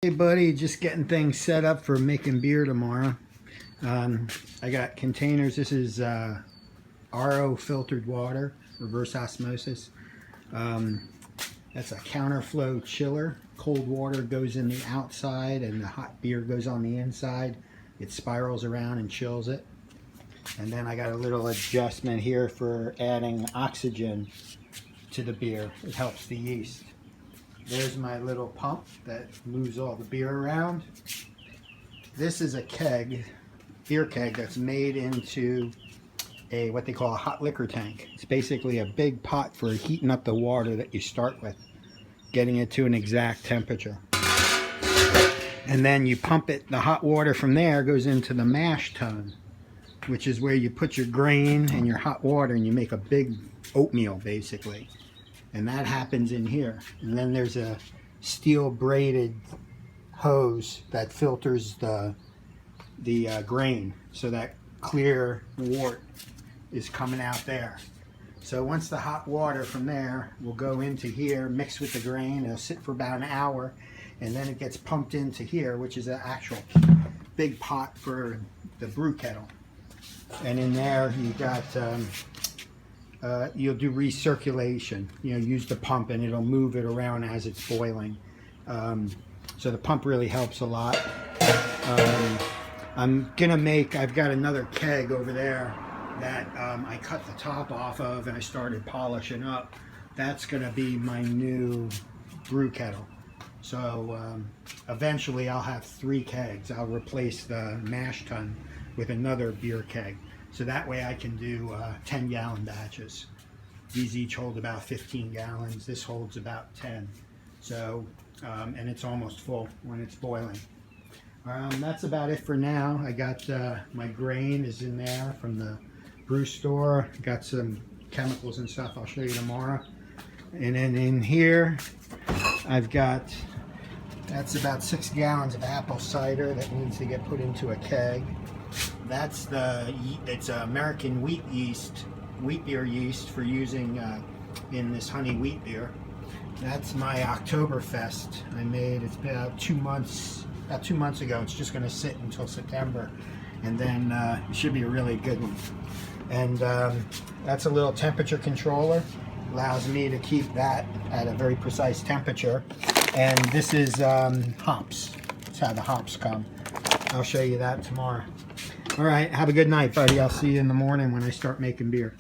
Hey buddy, just getting things set up for making beer tomorrow. I got containers. This is RO filtered water, reverse osmosis. That's a counterflow chiller. Cold water goes in the outside and the hot beer goes on the inside. It spirals around and chills it. And then I got a little adjustment here for adding oxygen to the beer. It helps the yeast. There's my little pump that moves all the beer around. This is a keg, beer keg, that's made into a what they call a hot liquor tank. It's basically a big pot for heating up the water that you start with, getting it to an exact temperature. And then you pump it, the hot water from there goes into the mash tun, which is where you put your grain and your hot water and you make a big oatmeal basically. And that happens in here. And then there's a steel braided hose that filters the grain, so that clear wort is coming out there. So once the hot water from there will go into here, mix with the grain, it'll sit for about an hour, and then it gets pumped into here, which is an actual big pot for the brew kettle. And in there you got you'll do recirculation. Use the pump and it'll move it around as it's boiling. So the pump really helps a lot. I've got another keg over there that I cut the top off of and I started polishing up. That's gonna be my new brew kettle. So eventually I'll have 3 kegs. I'll replace the mash tun with another beer keg. So that way I can do 10-gallon batches. These each hold about 15 gallons. This holds about 10. So, and it's almost full when it's boiling. That's about it for now. I got my grain is in there from the brew store. Got some chemicals and stuff I'll show you tomorrow. And then in here, I've got, that's about 6 gallons of apple cider that needs to get put into a keg. That's it's American wheat beer yeast for using in this honey wheat beer. That's my Oktoberfest I made. It's been about 2 months ago. It's just going to sit until September, and then it should be a really good one. And that's a little temperature controller. Allows me to keep that at a very precise temperature. And this is hops. That's how the hops come. I'll show you that tomorrow. All right, have a good night, buddy. I'll see you in the morning when I start making beer.